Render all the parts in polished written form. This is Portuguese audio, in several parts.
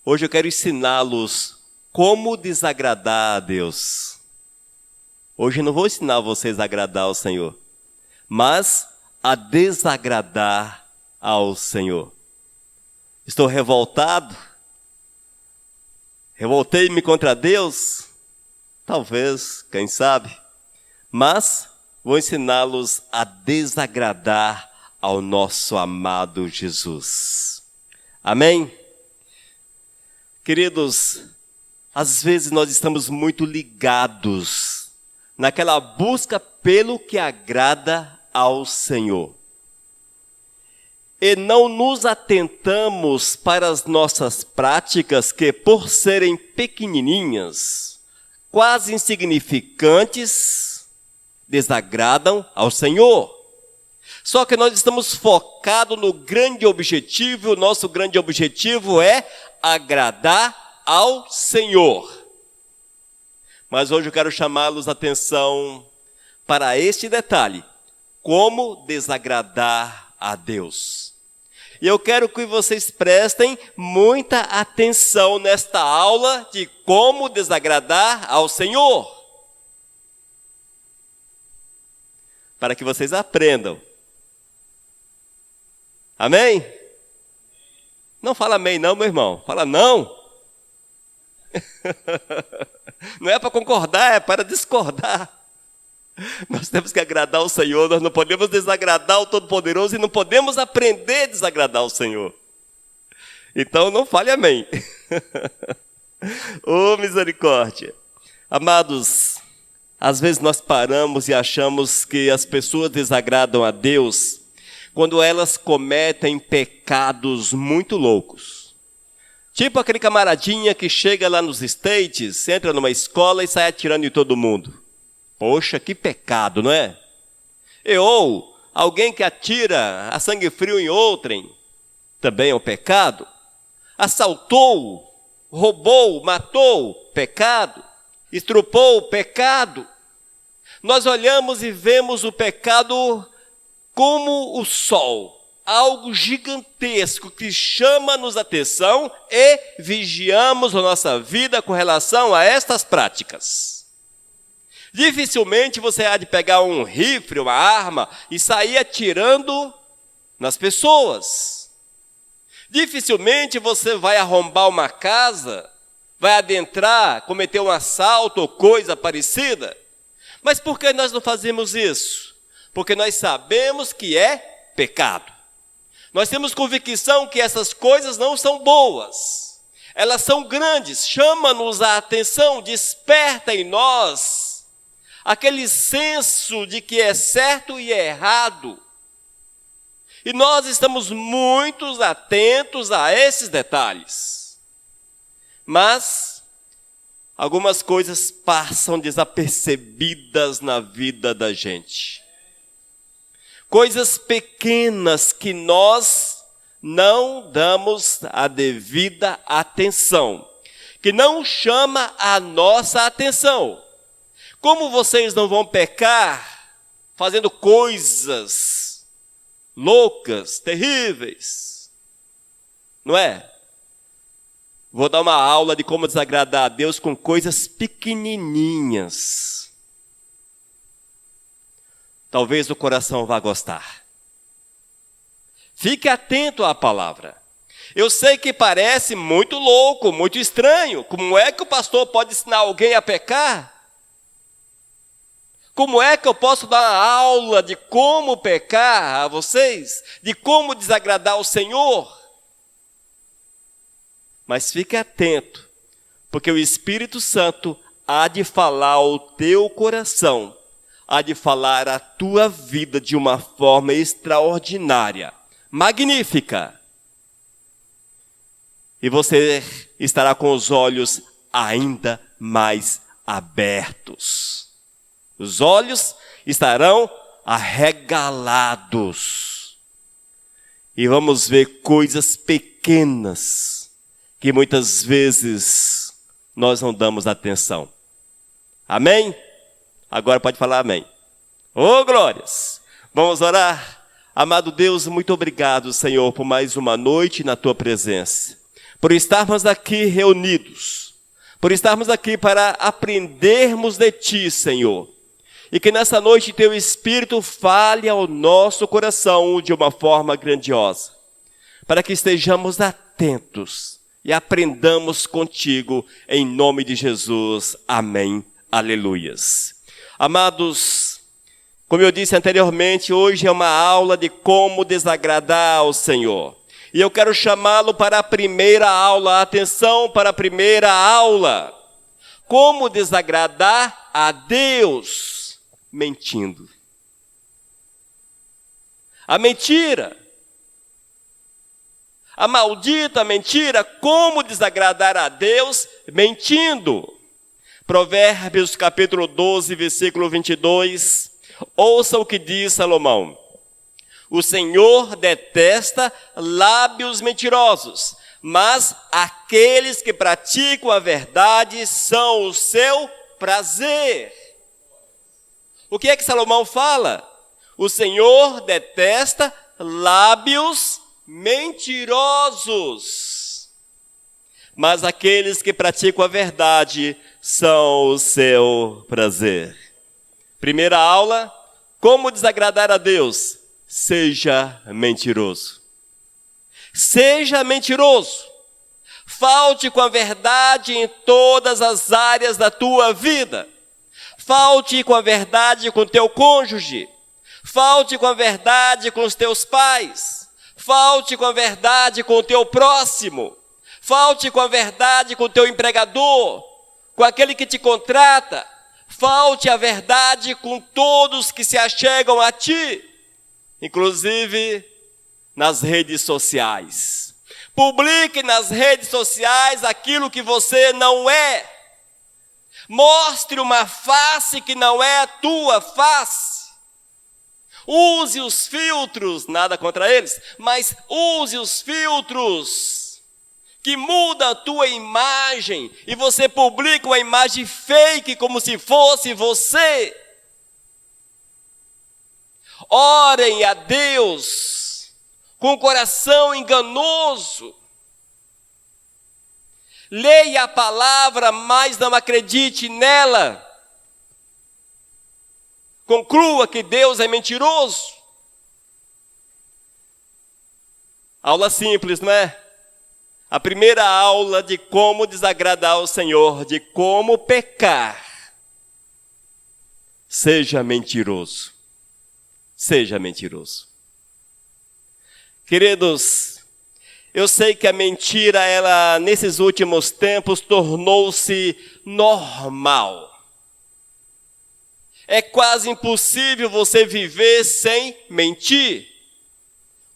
Hoje eu quero ensiná-los como desagradar a Deus. Hoje eu não vou ensinar vocês a agradar ao Senhor, mas a desagradar ao Senhor. Estou revoltado? Revoltei-me contra Deus? Talvez, quem sabe. Mas vou ensiná-los a desagradar ao nosso amado Jesus. Amém? Queridos, às vezes nós estamos muito ligados naquela busca pelo que agrada ao Senhor. E não nos atentamos para as nossas práticas que, por serem pequenininhas, quase insignificantes, desagradam ao Senhor. Só que nós estamos focados no grande objetivo, e o nosso grande objetivo é agradar ao Senhor. Mas hoje eu quero chamá-los a atenção para este detalhe: como desagradar a Deus. E eu quero que vocês prestem muita atenção nesta aula de como desagradar ao Senhor, para que vocês aprendam. Amém? Não fala amém não, meu irmão. Fala não. Não é para concordar, é para discordar. Nós temos que agradar ao Senhor. Nós não podemos desagradar o Todo-Poderoso e não podemos aprender a desagradar ao Senhor. Então não fale amém. Oh, misericórdia. Amados, às vezes nós paramos e achamos que as pessoas desagradam a Deus quando elas cometem pecados muito loucos. Tipo aquele camaradinha que chega lá nos States, entra numa escola e sai atirando em todo mundo. Poxa, que pecado, não é? Ou alguém que atira a sangue frio em outrem, também é um pecado. Assaltou, roubou, matou, pecado. Estrupou, pecado. Nós olhamos e vemos o pecado como o sol, algo gigantesco que chama-nos a atenção e vigiamos a nossa vida com relação a estas práticas. Dificilmente você há de pegar um rifle, uma arma e sair atirando nas pessoas. Dificilmente você vai arrombar uma casa, vai adentrar, cometer um assalto ou coisa parecida. Mas por que nós não fazemos isso? Porque nós sabemos que é pecado. Nós temos convicção que essas coisas não são boas. Elas são grandes, chama-nos a atenção, desperta em nós aquele senso de que é certo e é errado. E nós estamos muito atentos a esses detalhes. Mas algumas coisas passam desapercebidas na vida da gente. Coisas pequenas que nós não damos a devida atenção, que não chama a nossa atenção. Como vocês não vão pecar fazendo coisas loucas, terríveis, não é? Vou dar uma aula de como desagradar a Deus com coisas pequenininhas. Talvez o coração vá gostar. Fique atento à palavra. Eu sei que parece muito louco, muito estranho. Como é que o pastor pode ensinar alguém a pecar? Como é que eu posso dar uma aula de como pecar a vocês? De como desagradar o Senhor? Mas fique atento, porque o Espírito Santo há de falar ao teu coração, há de falar a tua vida de uma forma extraordinária, magnífica. E você estará com os olhos ainda mais abertos. Os olhos estarão arregalados. E vamos ver coisas pequenas que muitas vezes nós não damos atenção. Amém? Agora pode falar amém. Ô, glórias! Vamos orar? Amado Deus, muito obrigado, Senhor, por mais uma noite na Tua presença. por estarmos aqui reunidos, por estarmos aqui para aprendermos de Ti, Senhor. E que nessa noite Teu Espírito fale ao nosso coração de uma forma grandiosa, para que estejamos atentos e aprendamos contigo, em nome de Jesus. Amém. Aleluias. Amados, como eu disse anteriormente, hoje é uma aula de como desagradar ao Senhor. E eu quero chamá-lo para a primeira aula. Atenção para a primeira aula. Como desagradar a Deus mentindo. A mentira. A maldita mentira. Como desagradar a Deus mentindo. Provérbios capítulo 12, versículo 22. Ouça o que diz Salomão. O Senhor detesta lábios mentirosos, mas aqueles que praticam a verdade são o seu prazer. O que é que Salomão fala? O Senhor detesta lábios mentirosos, mas aqueles que praticam a verdade são o seu prazer. Primeira aula, como desagradar a Deus? Seja mentiroso. Seja mentiroso. Falte com a verdade em todas as áreas da tua vida. Falte com a verdade com teu cônjuge. Falte com a verdade com os teus pais. Falte com a verdade com o teu próximo. Falte com a verdade com o teu empregador, com aquele que te contrata. Falte a verdade com todos que se achegam a ti. Inclusive nas redes sociais. Publique nas redes sociais aquilo que você não é. Mostre uma face que não é a tua face. Use os filtros, nada contra eles, mas use os filtros que mudam a tua imagem e você publica uma imagem fake como se fosse você. Orem a Deus com o coração enganoso. Leia a palavra, mas não acredite nela. Conclua que Deus é mentiroso. Aula simples, não é? A primeira aula de como desagradar ao Senhor, de como pecar. Seja mentiroso. Seja mentiroso. Queridos, eu sei que a mentira, ela nesses últimos tempos tornou-se normal. É quase impossível você viver sem mentir.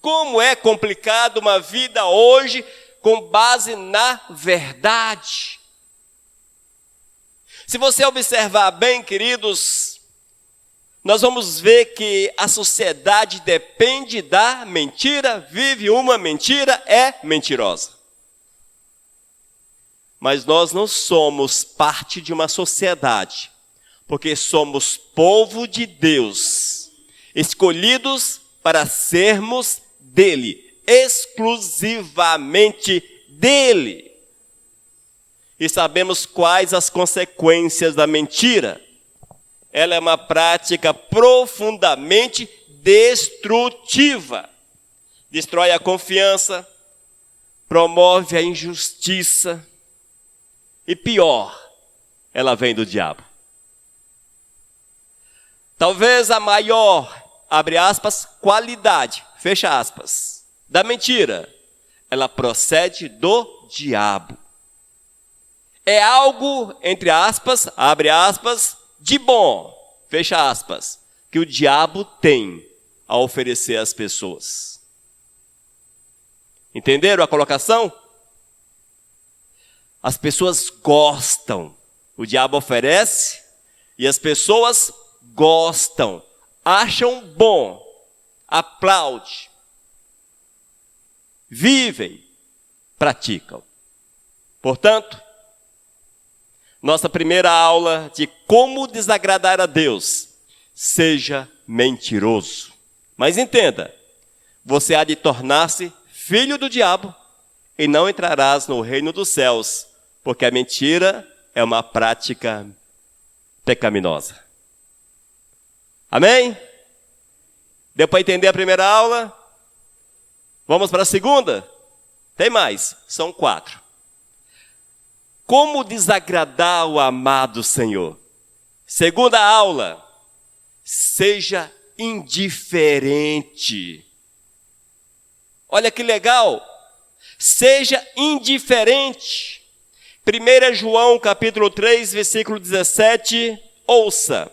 Como é complicado uma vida hoje com base na verdade. Se você observar bem, queridos, nós vamos ver que a sociedade depende da mentira, vive uma mentira, é mentirosa. Mas nós não somos parte de uma sociedade, porque somos povo de Deus, escolhidos para sermos dele, exclusivamente dele. E sabemos quais as consequências da mentira. Ela é uma prática profundamente destrutiva. Destrói a confiança, promove a injustiça e pior, ela vem do diabo. Talvez a maior, abre aspas, qualidade, fecha aspas, da mentira, ela procede do diabo. É algo, entre aspas, abre aspas, de bom, fecha aspas, que o diabo tem a oferecer às pessoas. Entenderam a colocação? As pessoas gostam, o diabo oferece e as pessoas gostam, acham bom, aplaudem, vivem, praticam. Portanto, nossa primeira aula de como desagradar a Deus, seja mentiroso. Mas entenda, você há de tornar-se filho do diabo e não entrarás no reino dos céus, porque a mentira é uma prática pecaminosa. Amém? Deu para entender a primeira aula? Vamos para a segunda? Tem mais, são 4. Como desagradar o amado Senhor? Segunda aula, seja indiferente. Olha que legal, seja indiferente. 1 João capítulo 3, versículo 17, ouça.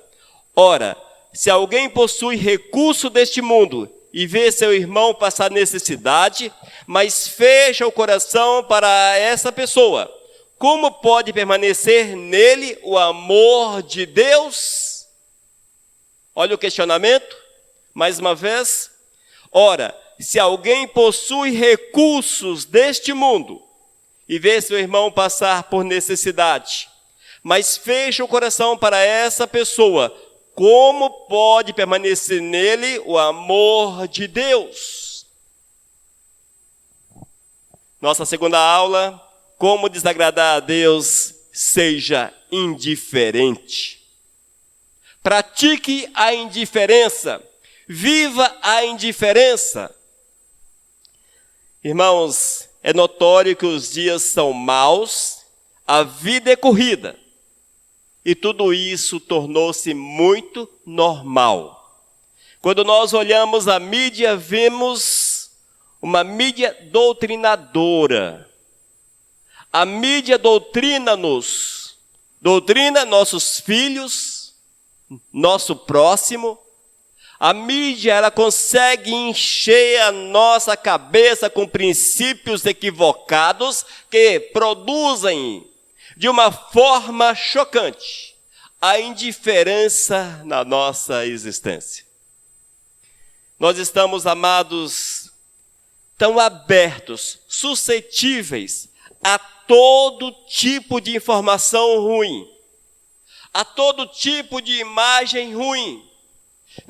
Ora, se alguém possui recurso deste mundo e vê seu irmão passar necessidade, mas fecha o coração para essa pessoa, como pode permanecer nele o amor de Deus? Olha o questionamento, mais uma vez. Ora, se alguém possui recursos deste mundo e vê seu irmão passar por necessidade, mas fecha o coração para essa pessoa, como pode permanecer nele o amor de Deus? Nossa segunda aula, como desagradar a Deus, seja indiferente. Pratique a indiferença, viva a indiferença. Irmãos, é notório que os dias são maus, a vida é corrida. E tudo isso tornou-se muito normal. Quando nós olhamos a mídia, vemos uma mídia doutrinadora. A mídia doutrina nossos filhos, nosso próximo. A mídia, ela consegue encher a nossa cabeça com princípios equivocados que produzem de uma forma chocante a indiferença na nossa existência. Nós estamos, amados, tão abertos, suscetíveis a todo tipo de informação ruim, a todo tipo de imagem ruim,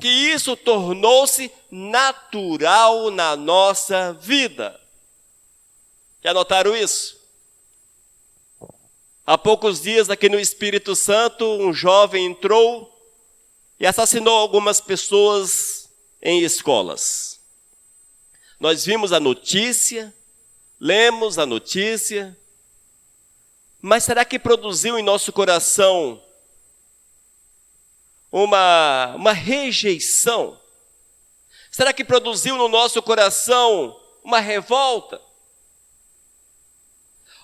que isso tornou-se natural na nossa vida. Já notaram isso? Há poucos dias, aqui no Espírito Santo, um jovem entrou e assassinou algumas pessoas em escolas. Nós vimos a notícia, lemos a notícia, mas será que produziu em nosso coração uma rejeição? Será que produziu no nosso coração uma revolta?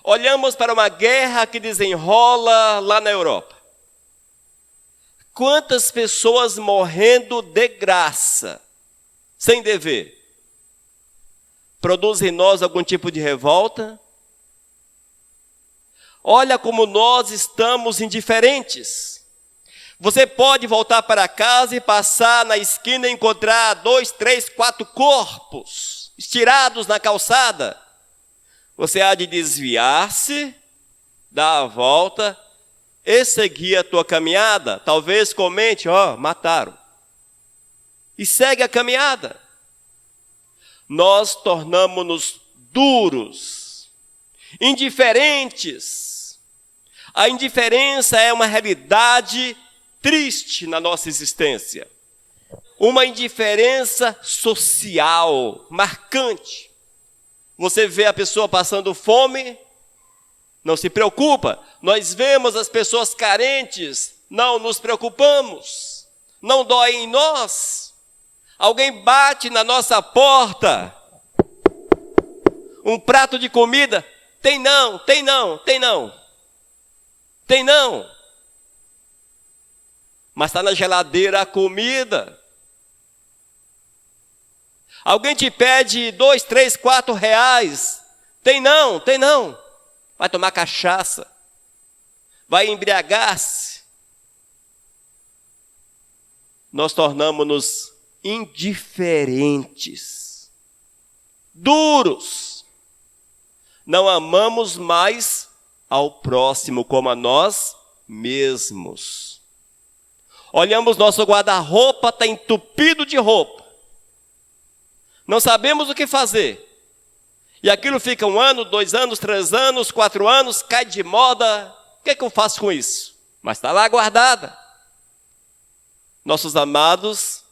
Olhamos para uma guerra que desenrola lá na Europa. Quantas pessoas morrendo de graça, sem dever? Produz em nós algum tipo de revolta? Olha como nós estamos indiferentes. Você pode voltar para casa e passar na esquina e encontrar 2, 3, 4 corpos estirados na calçada. Você há de desviar-se, dar a volta e seguir a tua caminhada. Talvez comente, mataram. E segue a caminhada. Nós tornamos-nos duros, indiferentes. A indiferença é uma realidade triste na nossa existência. Uma indiferença social, marcante. Você vê a pessoa passando fome, não se preocupa. Nós vemos as pessoas carentes, não nos preocupamos. Não dói em nós. Alguém bate na nossa porta. Um prato de comida. Tem não, tem não, tem não. Tem não. Mas está na geladeira a comida. Alguém te pede 2, 3, 4 reais. Tem não, tem não. Vai tomar cachaça. Vai embriagar-se. Nós tornamos-nos indiferentes. Duros. Não amamos mais ao próximo como a nós mesmos. Olhamos nosso guarda-roupa, está entupido de roupa. Não sabemos o que fazer. E aquilo fica 1 ano, 2 anos, 3 anos, 4 anos, cai de moda. O que é que eu faço com isso? Mas está lá guardada. Nossos amados,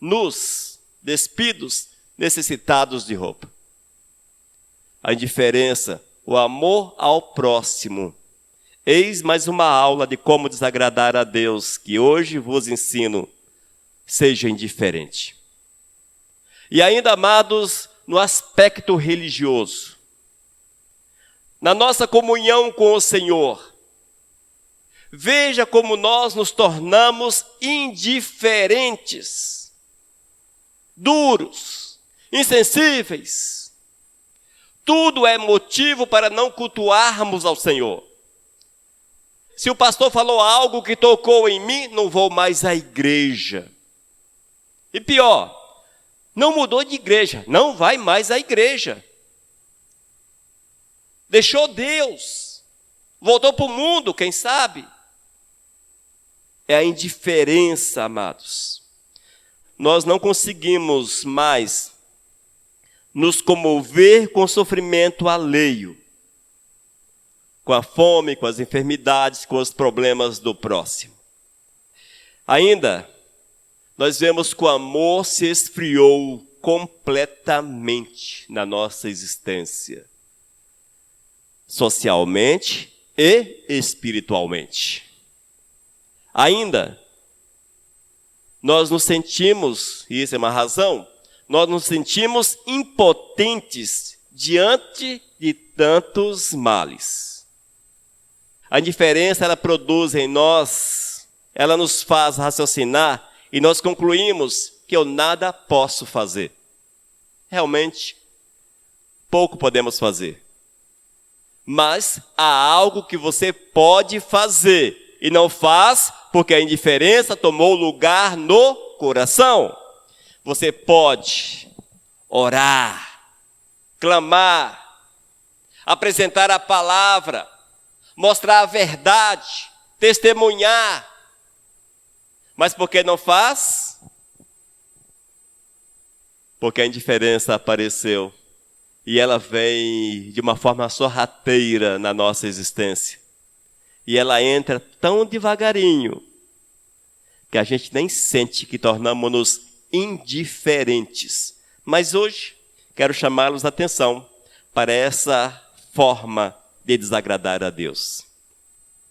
nus, despidos, necessitados de roupa. A indiferença, o amor ao próximo. Eis mais uma aula de como desagradar a Deus, que hoje vos ensino. Seja indiferente. E ainda, amados, no aspecto religioso. Na nossa comunhão com o Senhor. Veja como nós nos tornamos indiferentes, duros, insensíveis. Tudo é motivo para não cultuarmos ao Senhor. Se o pastor falou algo que tocou em mim, não vou mais à igreja. E pior, não mudou de igreja, não vai mais à igreja. Deixou Deus, voltou para o mundo, quem sabe? É a indiferença, amados. Nós não conseguimos mais nos comover com o sofrimento alheio, com a fome, com as enfermidades, com os problemas do próximo. Ainda, nós vemos que o amor se esfriou completamente na nossa existência, socialmente e espiritualmente. Ainda, nós nos sentimos, e isso é uma razão, nós nos sentimos impotentes diante de tantos males. A indiferença, ela produz em nós, ela nos faz raciocinar e nós concluímos que eu nada posso fazer. Realmente, pouco podemos fazer. Mas há algo que você pode fazer e não faz porque a indiferença tomou lugar no coração. Você pode orar, clamar, apresentar a palavra, mostrar a verdade, testemunhar. Mas por que não faz? Porque a indiferença apareceu e ela vem de uma forma sorrateira na nossa existência. E ela entra tão devagarinho que a gente nem sente que tornamos-nos indiferentes. Mas hoje quero chamá-los a atenção para essa forma de desagradar a Deus.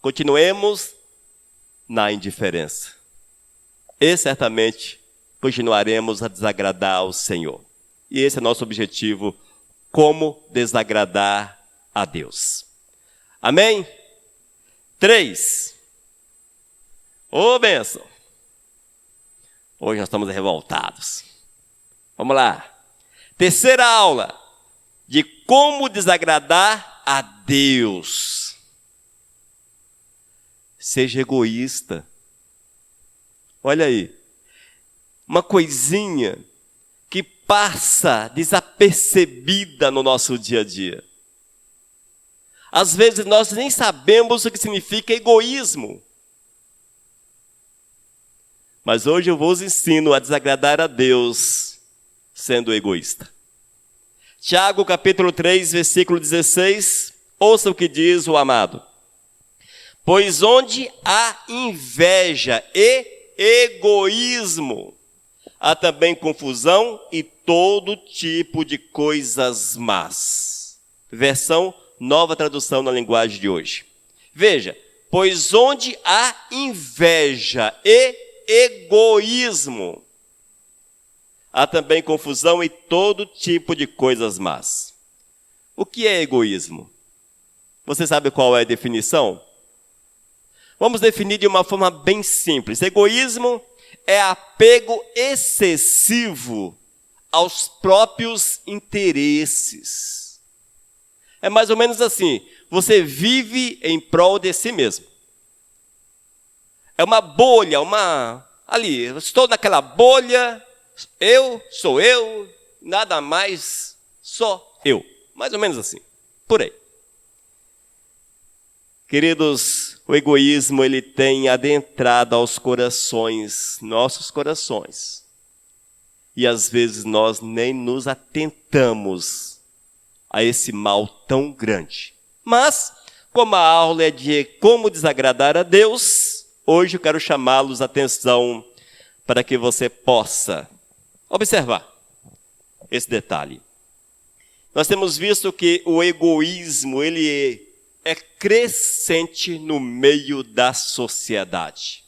Continuemos na indiferença. E certamente continuaremos a desagradar ao Senhor. E esse é nosso objetivo, como desagradar a Deus. Amém? 3. Ô, bênção! Hoje nós estamos revoltados. Vamos lá. Terceira aula de como desagradar a Deus. Seja egoísta. Olha aí. Uma coisinha que passa desapercebida no nosso dia a dia. Às vezes nós nem sabemos o que significa egoísmo. Mas hoje eu vos ensino a desagradar a Deus sendo egoísta. Tiago capítulo 3, versículo 16, ouça o que diz o amado. Pois onde há inveja e egoísmo, há também confusão e todo tipo de coisas más. Versão Nova Tradução na linguagem de hoje. Veja, pois onde há inveja e egoísmo, há também confusão e todo tipo de coisas más. O que é egoísmo? Você sabe qual é a definição? Vamos definir de uma forma bem simples. Egoísmo é apego excessivo aos próprios interesses. É mais ou menos assim, você vive em prol de si mesmo. É uma bolha, ali, eu estou naquela bolha, sou eu, nada mais, só eu. Mais ou menos assim, por aí. Queridos, o egoísmo, ele tem adentrado aos corações, nossos corações. E às vezes nós nem nos atentamos a esse mal tão grande. Mas, como a aula é de como desagradar a Deus, hoje eu quero chamá-los a atenção para que você possa observar esse detalhe. Nós temos visto que o egoísmo, ele é crescente no meio da sociedade.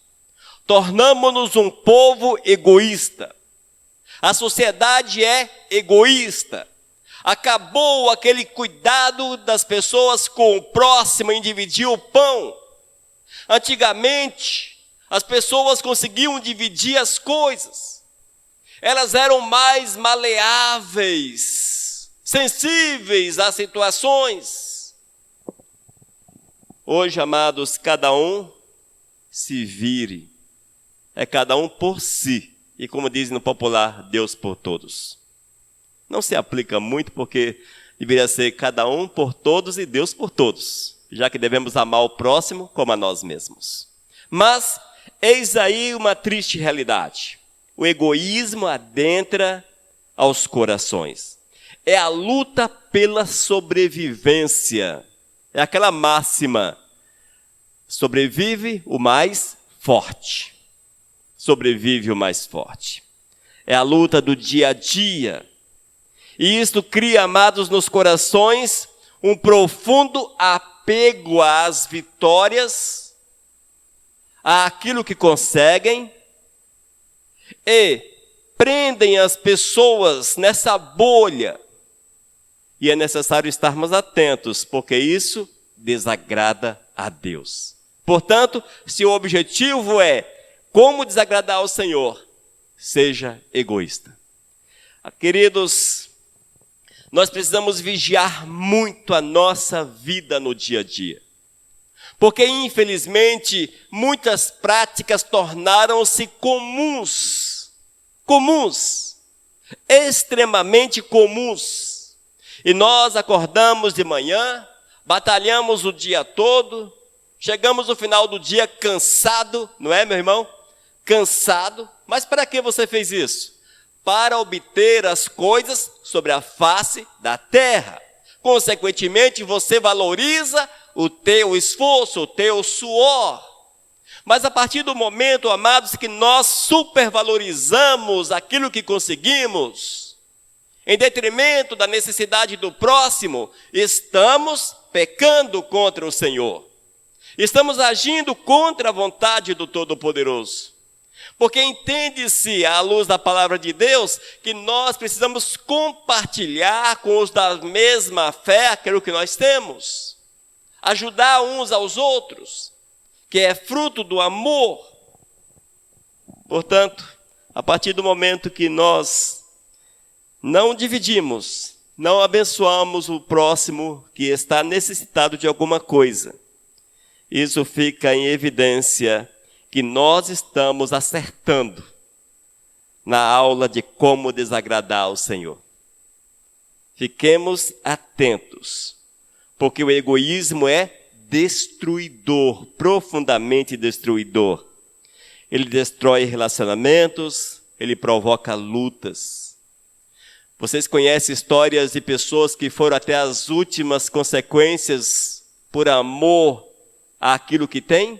Tornamo-nos um povo egoísta. A sociedade é egoísta. Acabou aquele cuidado das pessoas com o próximo em dividir o pão. Antigamente, as pessoas conseguiam dividir as coisas. Elas eram mais maleáveis, sensíveis às situações. Hoje, amados, cada um se vire. É cada um por si. E como dizem no popular, Deus por todos. Não se aplica muito porque deveria ser cada um por todos e Deus por todos, já que devemos amar o próximo como a nós mesmos. Mas eis aí uma triste realidade. O egoísmo adentra aos corações. É a luta pela sobrevivência. É aquela máxima: sobrevive o mais forte. Sobrevive o mais forte. É a luta do dia a dia. E isto cria, amados, nos corações um profundo apego às vitórias, àquilo que conseguem, e prendem as pessoas nessa bolha. E é necessário estarmos atentos, porque isso desagrada a Deus. Portanto, se o objetivo é como desagradar ao Senhor, seja egoísta. Queridos, nós precisamos vigiar muito a nossa vida no dia a dia. Porque, infelizmente, muitas práticas tornaram-se comuns, extremamente comuns. E nós acordamos de manhã, batalhamos o dia todo, chegamos no final do dia cansado, não é, meu irmão? Cansado. Mas para que você fez isso? Para obter as coisas sobre a face da terra. Consequentemente, você valoriza o teu esforço, o teu suor. Mas a partir do momento, amados, que nós supervalorizamos aquilo que conseguimos, em detrimento da necessidade do próximo, estamos pecando contra o Senhor. Estamos agindo contra a vontade do Todo-Poderoso. Porque entende-se, à luz da palavra de Deus, que nós precisamos compartilhar com os da mesma fé aquilo que nós temos. Ajudar uns aos outros, que é fruto do amor. Portanto, a partir do momento que nós não dividimos, não abençoamos o próximo que está necessitado de alguma coisa, isso fica em evidência que nós estamos acertando na aula de como desagradar ao Senhor. Fiquemos atentos, porque o egoísmo é destruidor, profundamente destruidor. Ele destrói relacionamentos, ele provoca lutas. Vocês conhecem histórias de pessoas que foram até as últimas consequências por amor àquilo que têm?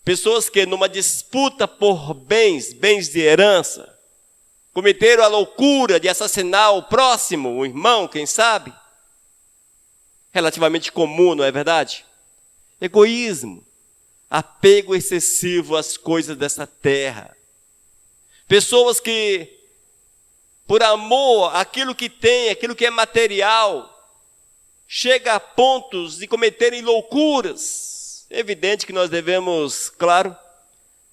Pessoas que numa disputa por bens de herança, cometeram a loucura de assassinar o próximo, o irmão, quem sabe? Relativamente comum, não é verdade? Egoísmo, apego excessivo às coisas dessa terra. Pessoas que, por amor àquilo que tem, aquilo que é material, chega a pontos de cometerem loucuras. É evidente que nós devemos, claro,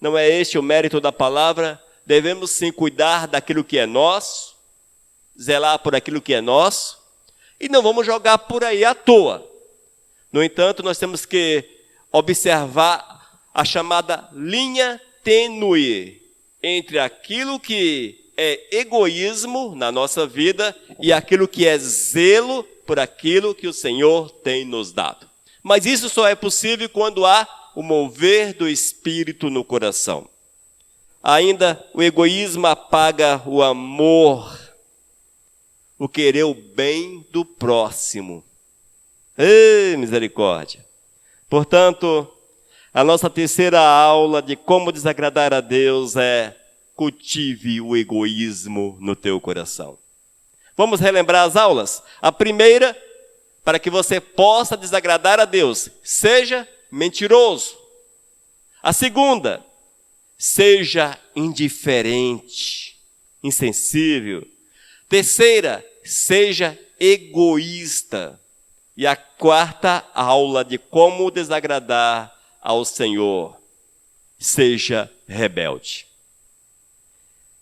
não é este o mérito da palavra, devemos sim cuidar daquilo que é nosso, zelar por aquilo que é nosso, e não vamos jogar por aí à toa. No entanto, nós temos que observar a chamada linha tênue entre aquilo que é egoísmo na nossa vida e aquilo que é zelo por aquilo que o Senhor tem nos dado. Mas isso só é possível quando há o mover do Espírito no coração. Ainda, o egoísmo apaga o amor. o querer o bem do próximo. Ei, misericórdia! Portanto, a nossa terceira aula de como desagradar a Deus é: cultive o egoísmo no teu coração. Vamos relembrar as aulas? A primeira, para que você possa desagradar a Deus, seja mentiroso. A segunda, seja indiferente, insensível. Terceira, seja egoísta. E a quarta aula de como desagradar ao Senhor: seja rebelde.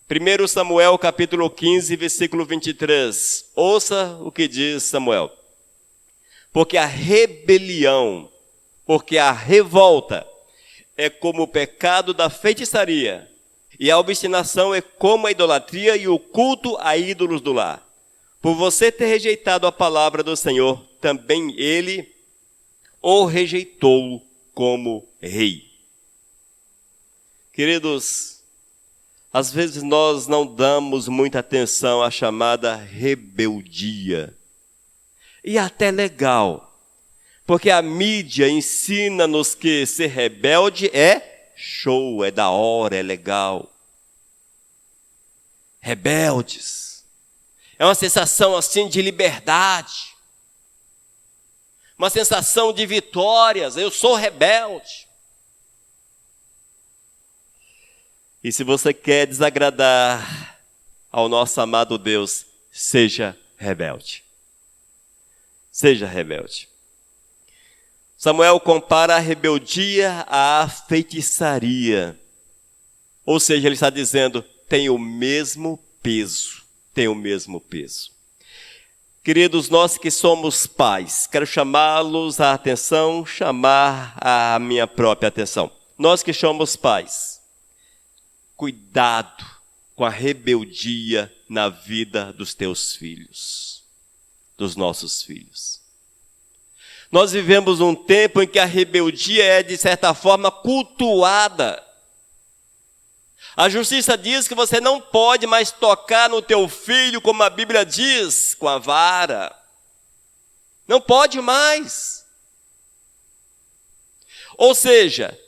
1 Samuel capítulo 15, versículo 23. Ouça o que diz Samuel. Porque a rebelião, porque a revolta é como o pecado da feitiçaria, e a obstinação é como a idolatria e o culto a ídolos do lar. Por você ter rejeitado a palavra do Senhor, também ele o rejeitou como rei. Queridos, às vezes nós não damos muita atenção à chamada rebeldia. E até legal, porque a mídia ensina-nos que ser rebelde é show, é da hora, é legal. Rebeldes. É uma sensação assim de liberdade. Uma sensação de vitórias. Eu sou rebelde. E se você quer desagradar ao nosso amado Deus, seja rebelde. Seja rebelde. Samuel compara a rebeldia à feitiçaria. Ou seja, ele está dizendo, tem o mesmo peso. Tem o mesmo peso. Queridos, nós que somos pais, quero chamá-los a atenção, chamar a minha própria atenção. Nós que somos pais, cuidado com a rebeldia na vida dos teus filhos, dos nossos filhos. Nós vivemos um tempo em que a rebeldia é, de certa forma, cultuada. A justiça diz que você não pode mais tocar no teu filho, como a Bíblia diz, com a vara. Não pode mais. Ou seja,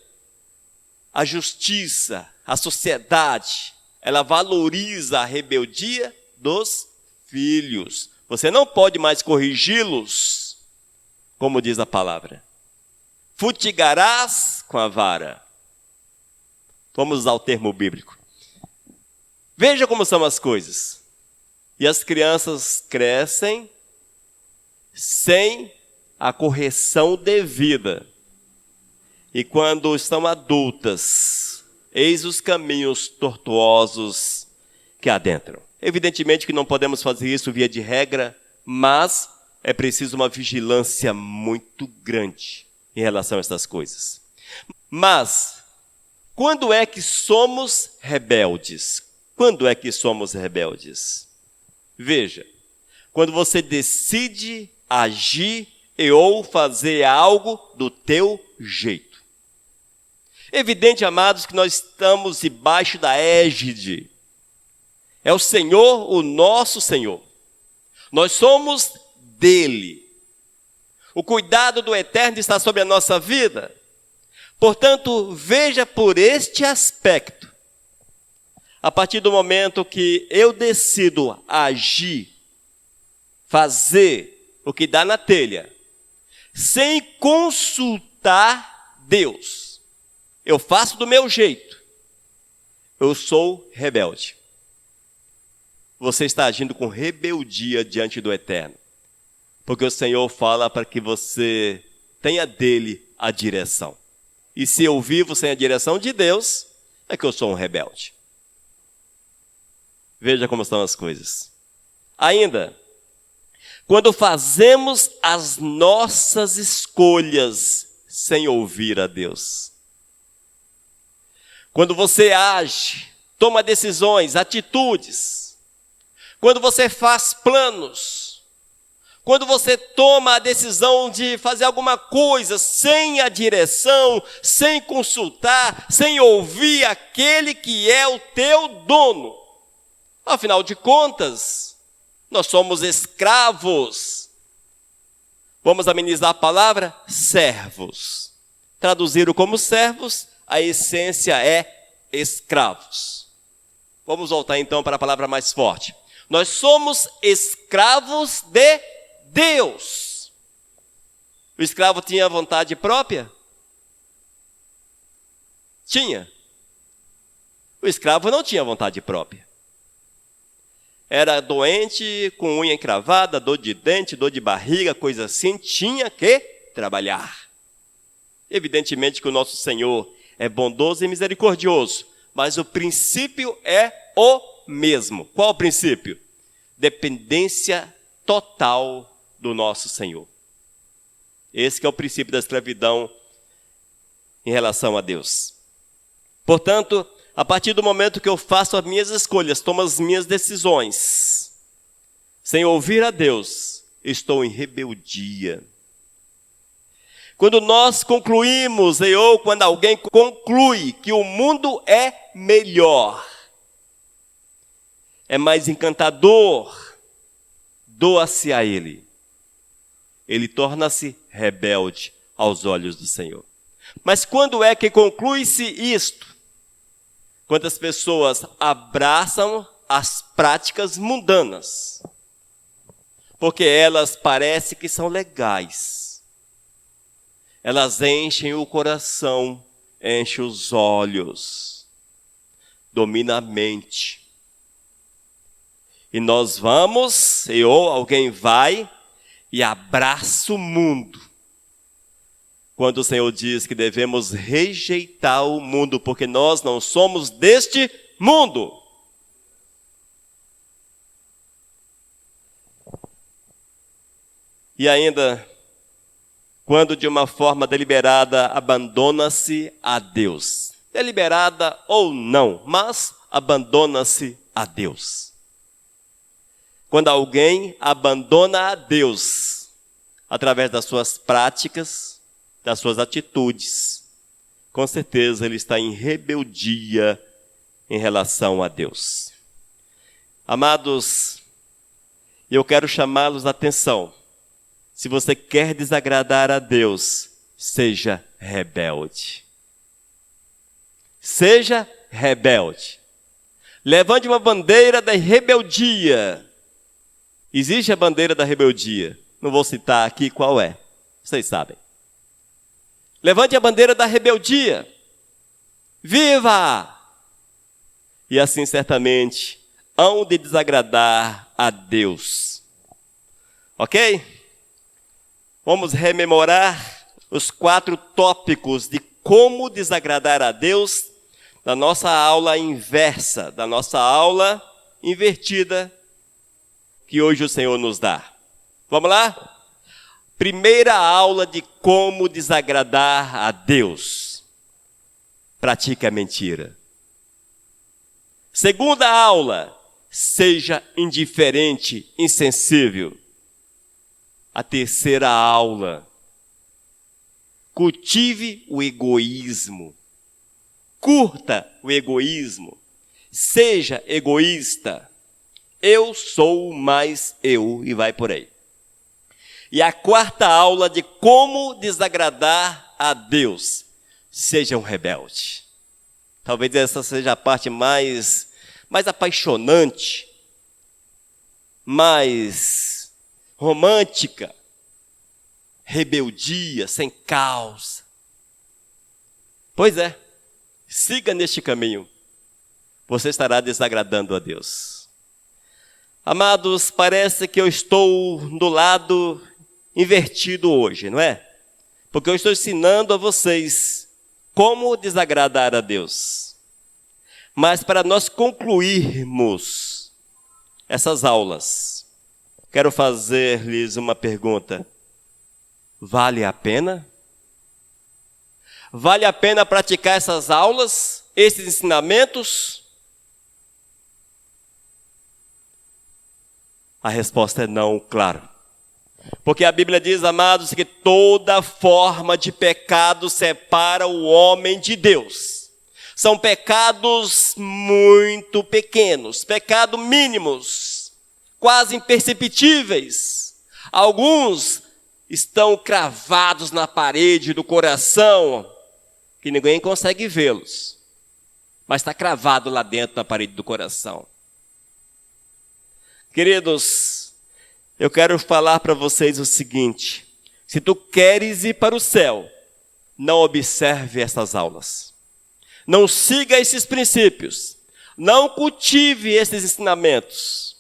a justiça, a sociedade, ela valoriza a rebeldia dos filhos. Você não pode mais corrigi-los, como diz a palavra. Futigarás com a vara. Vamos usar o termo bíblico. Veja como são as coisas. E as crianças crescem sem a correção devida. E quando estão adultas, eis os caminhos tortuosos que adentram. Evidentemente que não podemos fazer isso via de regra, mas é preciso uma vigilância muito grande em relação a essas coisas. Mas quando é que somos rebeldes? Quando é que somos rebeldes? Veja, quando você decide agir e ou fazer algo do teu jeito. Evidente, amados, que nós estamos debaixo da égide. É o Senhor, o nosso Senhor. Nós somos dele. O cuidado do Eterno está sobre a nossa vida. Portanto, veja por este aspecto. A partir do momento que eu decido agir, fazer o que dá na telha, sem consultar Deus, eu faço do meu jeito, eu sou rebelde. Você está agindo com rebeldia diante do Eterno. Porque o Senhor fala para que você tenha dele a direção. E se eu vivo sem a direção de Deus, é que eu sou um rebelde. Veja como estão as coisas. Ainda, quando fazemos as nossas escolhas sem ouvir a Deus. Quando você age, toma decisões, atitudes. Quando você faz planos. Quando você toma a decisão de fazer alguma coisa sem a direção, sem consultar, sem ouvir aquele que é o teu dono. Afinal de contas, Nós somos escravos. Vamos amenizar a palavra? Servos. Traduzido como servos, a essência é escravos. Vamos voltar então para a palavra mais forte. Nós somos escravos de Deus. O escravo tinha vontade própria? Tinha. O escravo não tinha vontade própria. Era doente, com unha encravada, dor de dente, dor de barriga, coisa assim, tinha que trabalhar. Evidentemente que o nosso Senhor é bondoso e misericordioso, mas o princípio é o mesmo. Qual o princípio? Dependência total do nosso Senhor. Esse que é o princípio da escravidão em relação a Deus. Portanto, a partir do momento que eu faço as minhas escolhas, tomo as minhas decisões, sem ouvir a Deus, estou em rebeldia. Quando nós concluímos, ou quando alguém conclui que o mundo é melhor, é mais encantador, doa-se a ele. Ele torna-se rebelde aos olhos do Senhor. Mas quando é que conclui-se isto? Quando as pessoas abraçam as práticas mundanas, porque elas parecem que são legais. Elas enchem o coração, enchem os olhos, dominam a mente. E nós vamos, ou alguém vai e abraça o mundo. Quando o Senhor diz que devemos rejeitar o mundo, porque nós não somos deste mundo. E ainda, quando de uma forma deliberada abandona-se a Deus. Deliberada ou não, mas abandona-se a Deus. Quando alguém abandona a Deus, através das suas práticas, das suas atitudes, com certeza ele está em rebeldia em relação a Deus. Amados, eu quero chamá-los a atenção. Se você quer desagradar a Deus, seja rebelde. Seja rebelde. Levante uma bandeira da rebeldia. Existe a bandeira da rebeldia. Não vou citar aqui qual é. Vocês sabem. Levante a bandeira da rebeldia. Viva! E assim certamente hão de desagradar a Deus. Ok? Vamos rememorar os 4 tópicos de como desagradar a Deus da nossa aula inversa, da nossa aula invertida que hoje o Senhor nos dá. Vamos lá? Primeira aula de como desagradar a Deus. Pratique a mentira. Segunda aula, seja indiferente, insensível. A terceira aula, cultive o egoísmo. Curta o egoísmo. Seja egoísta. Eu sou mais eu, e vai por aí. E a quarta aula de como desagradar a Deus. Seja um rebelde. Talvez essa seja a parte mais apaixonante, mais romântica. Rebeldia, sem causa. Pois é, siga neste caminho. Você estará desagradando a Deus. Amados, parece que eu estou do lado invertido hoje, não é? Porque eu estou ensinando a vocês como desagradar a Deus. Mas para nós concluirmos essas aulas, quero fazer-lhes uma pergunta. Vale a pena? Vale a pena praticar essas aulas, esses ensinamentos? A resposta é não, claro. Porque a Bíblia diz, amados, que toda forma de pecado separa o homem de Deus. São pecados muito pequenos, pecados mínimos, quase imperceptíveis. Alguns estão cravados na parede do coração, que ninguém consegue vê-los, mas está cravado lá dentro na parede do coração. Queridos, eu quero falar para vocês o seguinte: se tu queres ir para o céu, não observe essas aulas, não siga esses princípios, não cultive esses ensinamentos,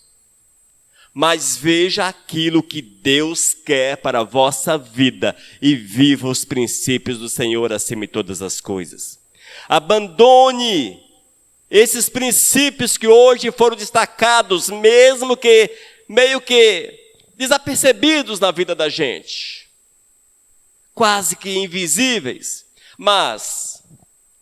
mas veja aquilo que Deus quer para a vossa vida e viva os princípios do Senhor acima de todas as coisas. Abandone esses princípios que hoje foram destacados, mesmo que meio que desapercebidos na vida da gente, quase que invisíveis, mas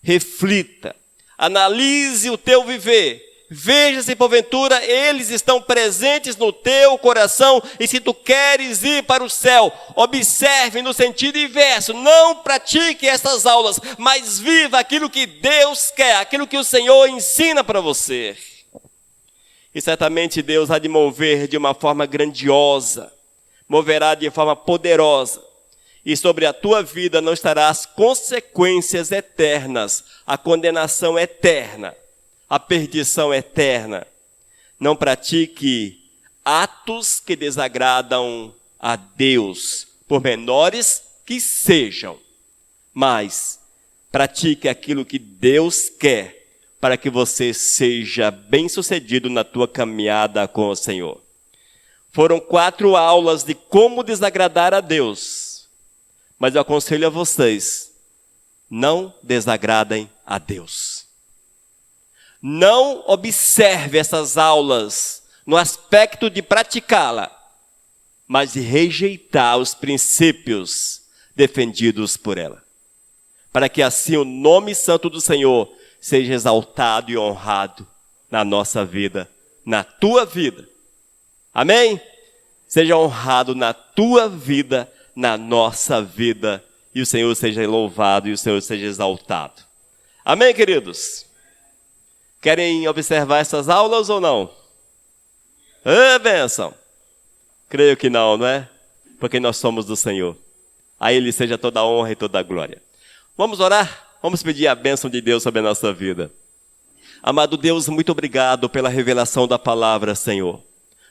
reflita, analise o teu viver, veja se porventura eles estão presentes no teu coração, e se tu queres ir para o céu, observe no sentido inverso, não pratique essas aulas, mas viva aquilo que Deus quer, aquilo que o Senhor ensina para você. E certamente Deus há de mover de uma forma grandiosa, moverá de forma poderosa, e sobre a tua vida não estará as consequências eternas, a condenação eterna, a perdição eterna. Não pratique atos que desagradam a Deus, por menores que sejam, mas pratique aquilo que Deus quer, para que você seja bem-sucedido na tua caminhada com o Senhor. Foram 4 aulas de como desagradar a Deus, mas eu aconselho a vocês, não desagradem a Deus. Não observe essas aulas no aspecto de praticá-la, mas de rejeitar os princípios defendidos por ela, para que assim o nome santo do Senhor seja exaltado e honrado na nossa vida, na tua vida. Amém? Seja honrado na tua vida, na nossa vida, e o Senhor seja louvado e o Senhor seja exaltado. Amém, queridos? Querem observar essas aulas ou não? Bênção! Creio que não, não é? Porque nós somos do Senhor. A Ele seja toda a honra e toda a glória. Vamos orar? Vamos pedir a bênção de Deus sobre a nossa vida. Amado Deus, muito obrigado pela revelação da palavra, Senhor.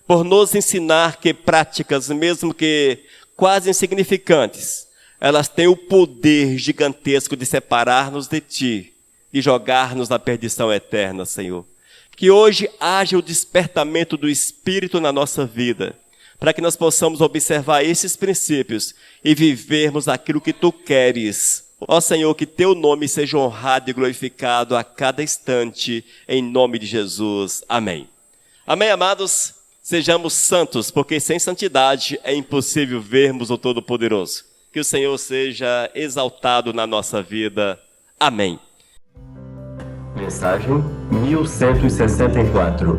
Por nos ensinar que práticas, mesmo que quase insignificantes, elas têm o poder gigantesco de separar-nos de Ti, de jogar-nos na perdição eterna, Senhor. Que hoje haja o despertamento do Espírito na nossa vida, para que nós possamos observar esses princípios e vivermos aquilo que Tu queres. Ó Senhor, que Teu nome seja honrado e glorificado a cada instante, em nome de Jesus. Amém. Amém, amados? Sejamos santos, porque sem santidade é impossível vermos o Todo-Poderoso. Que o Senhor seja exaltado na nossa vida. Amém. Mensagem 1164.